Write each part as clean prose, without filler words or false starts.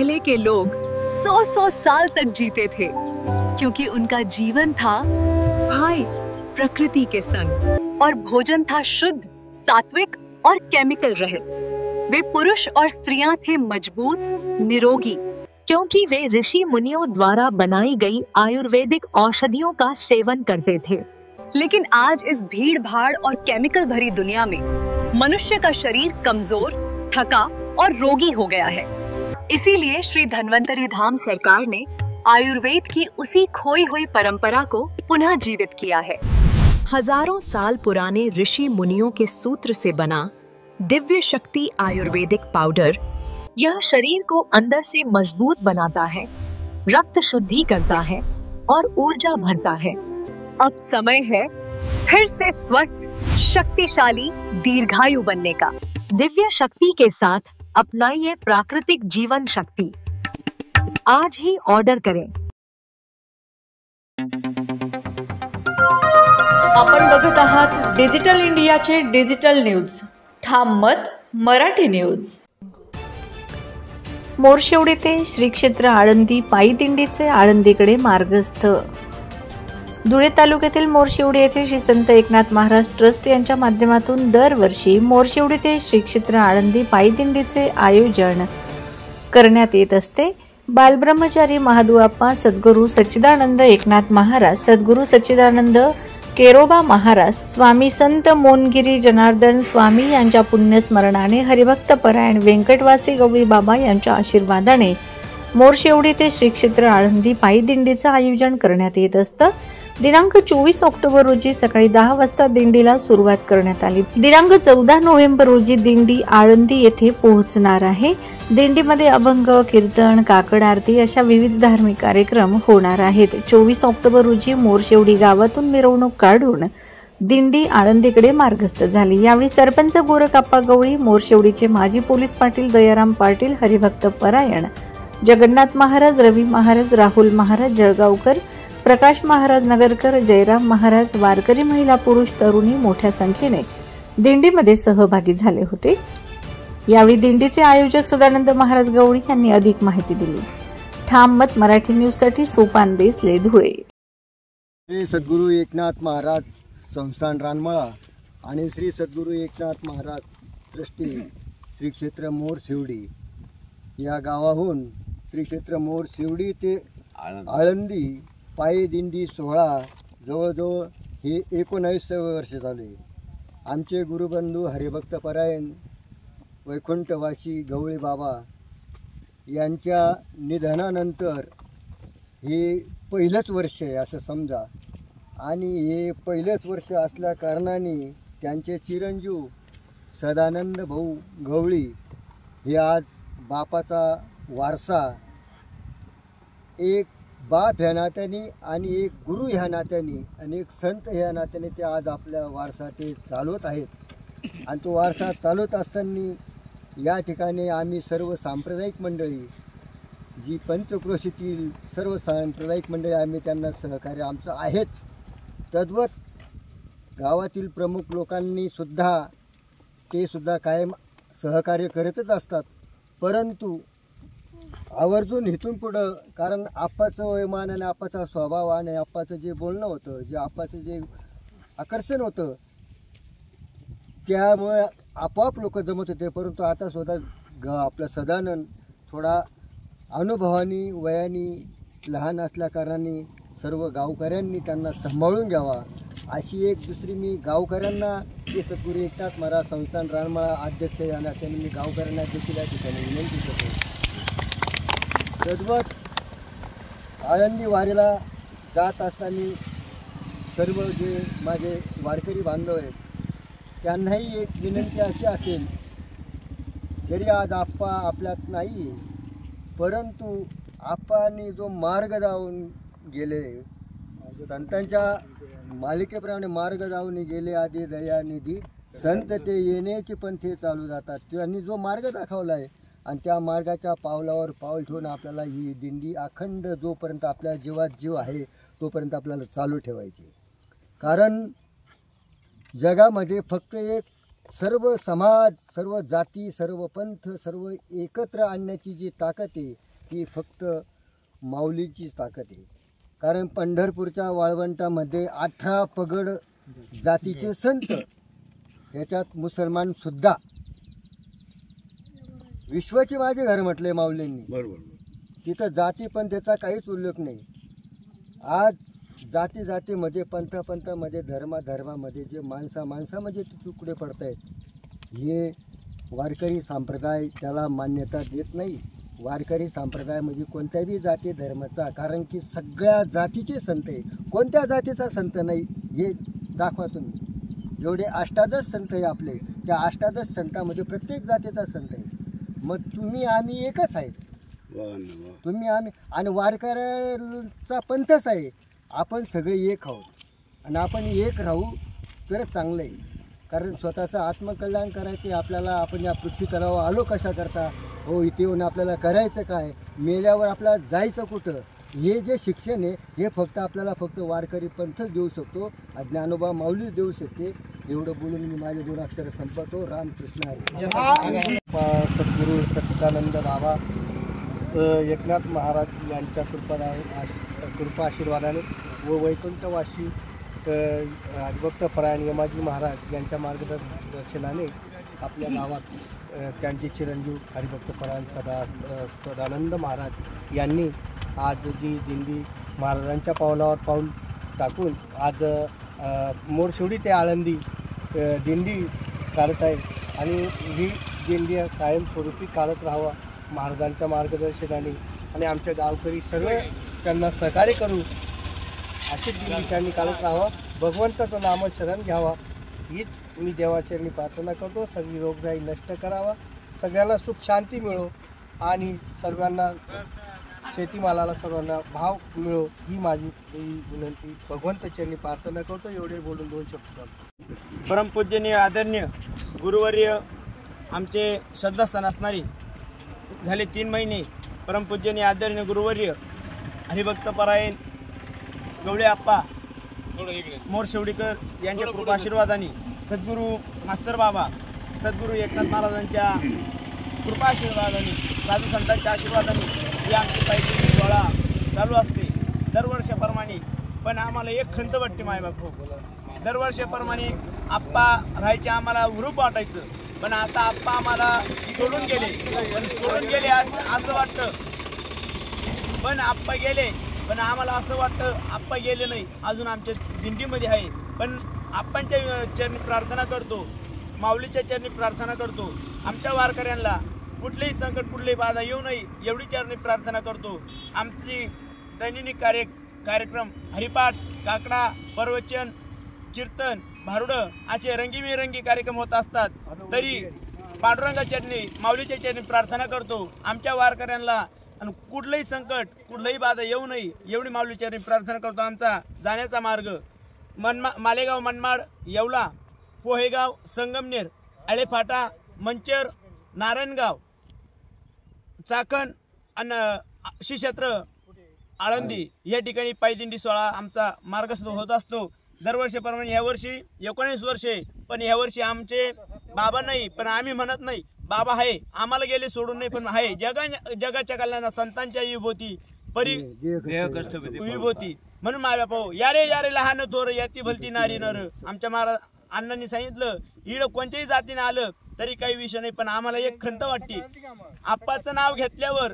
पहले के लोग 100-100 साल तक जीते थे क्योंकि उनका जीवन था भाई प्रकृति के संग और भोजन था शुद्ध, सात्विक और केमिकल रहित। वे पुरुष और स्त्रियां थे मजबूत, निरोगी, क्योंकि वे ऋषि मुनियों द्वारा बनाई गई आयुर्वेदिक औषधियों का सेवन करते थे। लेकिन आज इस भीड़ भाड़ और केमिकल भरी दुनिया में मनुष्य का शरीर कमजोर, थका और रोगी हो गया है। इसीलिए श्री धन्वंतरी धाम सरकार ने आयुर्वेद की उसी खोई हुई परंपरा को पुनः जीवित किया है। हजारों साल पुराने ऋषि मुनियों के सूत्र से बना दिव्य शक्ति आयुर्वेदिक पाउडर यह शरीर को अंदर से मजबूत बनाता है, रक्त शुद्धि करता है और ऊर्जा भरता है। अब समय है फिर से स्वस्थ, शक्तिशाली, दीर्घायु बनने का। दिव्य शक्ति के साथ अपनाइए प्राकृतिक जीवन शक्ति। आज ही ऑर्डर करें। आपण बघत आहात डिजिटल इंडियाचे डिजिटल न्यूज, ठाम मत मराठी न्यूज। मोरशेवडी ते श्री क्षेत्र आळंदी पायी दिंडीचे आळंदीकडे मार्गस्थ। धुळे तालुक्यातील मोरशेवडी येथे श्री संत एकनाथ महाराज ट्रस्ट यांच्या माध्यमातून दरवर्षी मोरशेवडी ते श्री क्षेत्र आळंदी पायी दिंडीचे आयोजन करण्यात येत असते। बालब्रह्मचारी महादुआप्पा सद्गुरू सच्चिदानंद एकनाथ महाराज, सद्गुरू सच्चिदानंद केरोबा महाराज, स्वामी संत मोनगिरी जनार्दन स्वामी यांच्या पुण्यस्मरणाने हरिभक्त परायण व्यंकटवासी गवळी बाबा यांच्या आशीर्वादाने मोरशेवडी ते श्री क्षेत्र आळंदी पायी दिंडीचे आयोजन करण्यात येत असतं। दिनांक 24 ऑक्टोबर रोजी सकाळी 10 वाजता दिंडीला सुरुवात करण्यात आली। दिनांक 14 नोव्हेंबर रोजी दिंडी आळंदी येथे पोहोचणार आहे। दिंडीमध्ये अभंग, कीर्तन, काकड आरती अशा विविध धार्मिक कार्यक्रम होणार आहेत। 24 ऑक्टोबर रोजी मोरशेवडी गावातून मिरवणूक काढून दिंडी आळंदीकडे मार्गस्थ झाली। यावेळी सरपंच गोरखाप्पा गवळी, मोरशेवडीचे माजी पोलीस पाटील दयाराम पाटील, हरिभक्त परायण जगन्नाथ महाराज, रवी महाराज, राहुल महाराज जळगावकर, प्रकाश महाराज नगरकर, जयराम महाराज, वारकरी महिला पुरुष तरुणी मोठ्या संख्येने दिंडीमध्ये सहभागी झाले होते। यावेळी दिंडीचे आयोजक सदानंद महाराज गवळी यांनी अधिक माहिती दिली। ठाम मत मराठी न्यूज साठी सोपान देसले, धुळे। श्री सद्गुरू एकनाथ महाराज संस्थान रानमळा आणि श्री सद्गुरू एकनाथ महाराज ट्रस्टी श्री क्षेत्र मोरशेवडी या गावाहून श्री क्षेत्र मोरशेवडी ते आळंदी पायी दिंडी सोहळा जवळजवळ हे 19 वर्ष झाले। आमचे गुरुबंधू हरिभक्त परायण वैकुंठवासी गवळी बाबा यांच्या निधनानंतर हे पहिलंच वर्ष आहे असं समजा, आणि हे पहिलंच वर्ष असल्या कारणाने त्यांचे चिरंजीव सदानंद भाऊ गवळी हे आज बापाचा वारसा एक बाप ह्या नात्याने आणि एक गुरु ह्या नात्याने आणि एक संत ह्या नात्याने ते आज आपल्या वारसा ते चालवत आहेत। आणि तो वारसा चालवत असताना या ठिकाणी आम्ही सर्व सांप्रदायिक मंडळी जी पंचक्रोशीतील सर्व सांप्रदायिक मंडळी आम्ही त्यांना सहकार्य आमचं आहेच, तद्वत गावातील प्रमुख लोकांनी सुद्धा ते सुद्धा कायम सहकार्य करतच असतात। परंतु आवर्जून इथून पुढं, कारण आप्पाचं वयमान आणि आप्पाचा स्वभाव आणि आप्पाचं जे बोलणं होतं, जे आप्पाचं जे आकर्षण होतं, त्यामुळे आपोआप लोक जमत होते। परंतु आता सुद्धा आपला सदानंद थोडा अनुभवानी वयानी लहान असल्या कारणाने सर्व गावकऱ्यांनी त्यांना सांभाळून घ्यावा अशी एक दुसरी मी गावकऱ्यांना जे सद्गुरू एकनाथ महाराज संस्थान रानमळा अध्यक्ष या नात्याने मी गावकऱ्यांना देखील या ठिकाणी विनंती करतो। तद्वत आळंदी वारीला जात असताना सर्व जे माझे वारकरी बांधव आहेत त्यांनाही एक विनंती अशी असेल, जरी आज आप्पा आपल्यात नाही परंतु आप्पांनी जो मार्ग दावून गेले, संतांच्या मालिकेप्रमाणे मार्ग दावून गेले, आदी दयानिधी संत ते येण्याचे पंथे चालू जातात, त्यांनी जो मार्ग दाखवला आहे आणि त्या मार्गाच्या पावलावर पाऊल ठेवून आपल्याला ही दिंडी अखंड जोपर्यंत आपल्या जीवात जीव आहे तोपर्यंत आपल्याला चालू ठेवायची। कारण जगामध्ये फक्त एक सर्व समाज, सर्व जाती, सर्व पंथ, सर्व एकत्र आणण्याची जी ताकद आहे ती फक्त माऊलीचीच ताकद आहे. कारण पंढरपूरच्या वाळवंटामध्ये 18 पगड जातीचे संत, याच्यात मुसलमानसुद्धा. विश्वाचे माझे घर म्हटले माऊलींनी. बरोबर. तिथं जाती पण त्याचा काहीच उल्लेख नाही. आज जाती जातीमध्ये, पंथामध्ये, धर्मामध्ये जे माणसामध्ये तुकडे पडत आहेत, हे वारकरी संप्रदाय त्याला मान्यता देत नाही. वारकरी संप्रदाय म्हणजे कोणत्याही जाती धर्माचा, कारण की सगळ्या जातीचे संत आहे. कोणत्या जातीचा संत नाही हे दाखवा तुम्ही. जेवढे 18 संत आहे आपले, त्या 18 संतांमध्ये प्रत्येक जातीचा संत आहे. मग तुम्ही आम्ही एकच आहेत. तुम्ही आम्ही आणि वारकऱ्याचा पंथच आहे. आपण सगळे एक आहोत आणि आपण एक राहू तरच चांगलं आहे. कारण स्वतःचं आत्मकल्याण करायचे आपल्याला. आपण या पृथ्वी तलावर आलो कशा करता, हो इथे येऊन आपल्याला करायचं काय, मेल्यावर आपल्याला जायचं कुठं, हे जे शिक्षण आहे हे फक्त आपल्याला वारकरी पंथच देऊ शकतो. ज्ञानोबा माऊलीच देऊ शकते. एवढं बोलून मी माझे 2 अक्षर संपवतो. रामकृष्ण हरी. सद्गुरू सच्चिदानंद बाबा एकनाथ महाराज यांच्या कृपा आशीर्वादाने व वैकुंठवासी हरिभक्त परायण यमाजी महाराज यांच्या मार्गदर्शनाने आपल्या गावात त्यांचे चिरंजीव हरिभक्त परायण सदानंद महाराज यांनी आज जी दिंडी महाराजांच्या पावलावर पाऊल टाकून आज मोरशिवडी ते आळंदी दिंडी काढत आहे. आणि ही दिंडी कायमस्वरूपी काढत राहावा महाराजांच्या मार्गदर्शनाने. आणि आमच्या गावकरी सर्व त्यांना सहकार्य करू अशी दिंडी त्यांनी काढत राहावा. भगवंताचं नामशरण घ्यावा हीच मी देवाचरणी प्रार्थना करतो. सगळी रोगराई नष्ट करावा, सगळ्यांना सुख शांती मिळो आणि सर्वांना शेतीमालाला सर्वांना भाव मिळो ही माझी विनंती भगवंताचरणी प्रार्थना करतो. एवढे बोलून 2 शब्द करतो. परमपूजनीय आदरणीय गुरुवर्य आमचे श्रद्धास्थान असणारी झाले 3 महिने परमपूजनीय आदरणीय गुरुवर्य हरिभक्त परायण गवळे आप्पा मोरशिवडीकर यांच्या कृपा आशीर्वादाने सद्गुरू मास्तर बाबा सद्गुरू एकनाथ महाराजांच्या कृपा आशीर्वादाने साधू संतांच्या आशीर्वादाने ही आमची पायी सोहळा चालू असते दरवर्षाप्रमाणे. पण आम्हाला एक खंत वाटते मायबापू, दरवर्षाप्रमाणे आप्पा राहायचे आम्हाला हुरूप वाटायचं. पण आता आप्पा आम्हाला सोडून गेले असं वाटतं. पण आप्पा गेले, पण आम्हाला असं वाटतं आप्पा गेले नाही, अजून आमच्या दिंडीमध्ये आहे. पण आप्पांच्या चरणी प्रार्थना करतो, माऊलीच्या चरणी प्रार्थना करतो. आमच्या वारकऱ्यांना कुठलेही संकट कुठलीही बाधा येऊ नये एवढी चरणी प्रार्थना करतो. आमची दैनंदिन कार्यक्रम हरिपाठ, काकडा, प्रवचन, कीर्तन, भारुडं असे रंगीबेरंगी कार्यक्रम होत असतात. तरी पांडुरंगाच्या चरणी माऊलीच्या चरणी प्रार्थना करतो. आमच्या वारकऱ्यांना आणि कुठलंही संकट कुठलंही बाधा येऊ नये एवढी माऊलीच्या चरणी प्रार्थना करतो. आमचा जाण्याचा मार्ग मालेगाव, मनमाड, येवला, पोहेगाव, संगमनेर, आळेफाटा, मंचर, नारायणगाव, चाकण आणि श्रीक्षेत्र आळंदी या ठिकाणी पायदिंडी सोहळा आमचा मार्गस्थ होत असतो दरवर्षीप्रमाणे. यावर्षी 19 वर्षे, पण यावर्षी आमचे बाबा नाही, पण आम्ही म्हणत नाही बाबा आहे, आम्हाला गेले सोडून नाही, पण आहे जगाच्या कल्याणा संतांच्या विभूती परी विभूती. म्हणून माय बापा यारे यारे लहान थोर याती भलती नारी नर. आमच्या महाराज अण्णांनी सांगितलं इड कोणत्याही जातीने आलं तरी काही विषय नाही, पण आम्हाला एक खंत वाटते. आप्पाचं नाव घेतल्यावर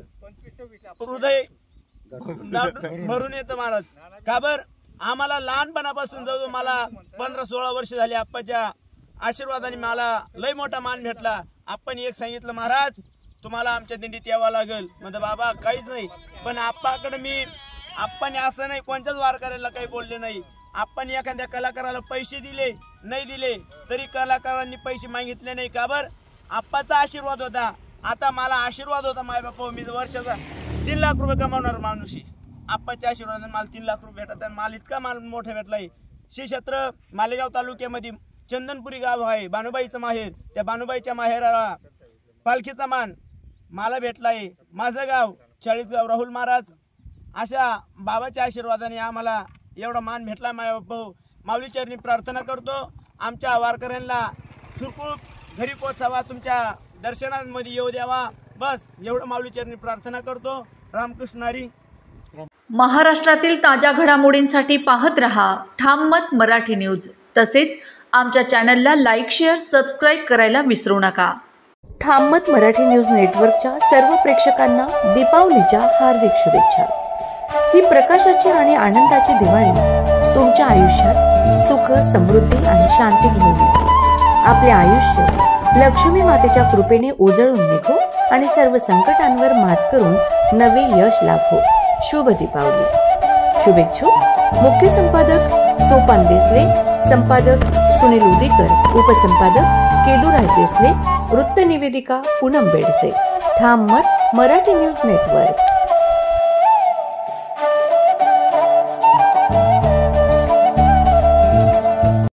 हृदय भरून येतं महाराज. का बर आम्हाला लहानपणापासून जवळ मला 15-16 वर्ष झाली आप्पाच्या आशीर्वादाने मला लय मोठा मान भेटला. आपण एक सांगितलं महाराज तुम्हाला आमच्या दिंडीत यावं लागेल. म्हणजे बाबा काहीच नाही, पण आप्पाकडे आप्पाने असं नाही कोणत्याच वारकऱ्याला काही बोलले नाही. आपण एखाद्या कलाकाराला पैसे दिले नाही दिले तरी कलाकारांनी पैसे मागितले नाही. का बर आप्पाचा आशीर्वाद होता. आता मला आशीर्वाद होता माय बापा, मी वर्षाचा 3 लाख रुपये कमावणार माणूसही. आप्पाच्या आशीर्वादाने मला 3 लाख रुपये भेटतात आणि मला इतका माल मोठा भेटलाय. श्रीक्षेत्र मालेगाव तालुक्यामध्ये चंदनपुरी गाव आहे, बानुबाईचं माहेर. त्या बानुबाईच्या माहेराला पालखीचा मान मला भेटलाय. माझं गाव चाळीसगाव, राहुल महाराज अशा बाबाच्या आशीर्वादाने आम्हाला एवढा मान भेटला. माऊली चरणी प्रार्थना करतो आमच्या वारकऱ्यांना सुरकुळ घरी पोचावा, तुमच्या दर्शनामध्ये येऊ द्यावा. बस एवढं माऊली चरणी प्रार्थना करतो. रामकृष्णारी. महाराष्ट्रातील ताज्या घडामोडींसाठी पाहत रहा ठाम मत मराठी न्यूज. तसेच आमच्या चॅनलला लाईक, शेअर, सबस्क्राईब करायला विसरू नका. ठाम मत मराठी न्यूज नेटवर्कच्या सर्व प्रेक्षकांना दीपावलीच्या हार्दिक शुभेच्छा. ही प्रकाशाची आणि आनंदाची दिवाळी तुमच्या आयुष्यात सुख, समृद्धी आणि शांती घेऊन येते. आपले आयुष्य लक्ष्मी मातेच्या कृपेने उजळून निघो आणि सर्व संकटांवर मात करून नवे यश लाभो. शुभ दीपावली. शुभेच्छुक मुख्य संपादक सोपान देसले, संपादक सुनील उदीकर, उपसंपादक केदुराय देसले, वृत्त निवेदिका पूनम बेडसे. ठाम मत मराठी न्यूज नेटवर्क.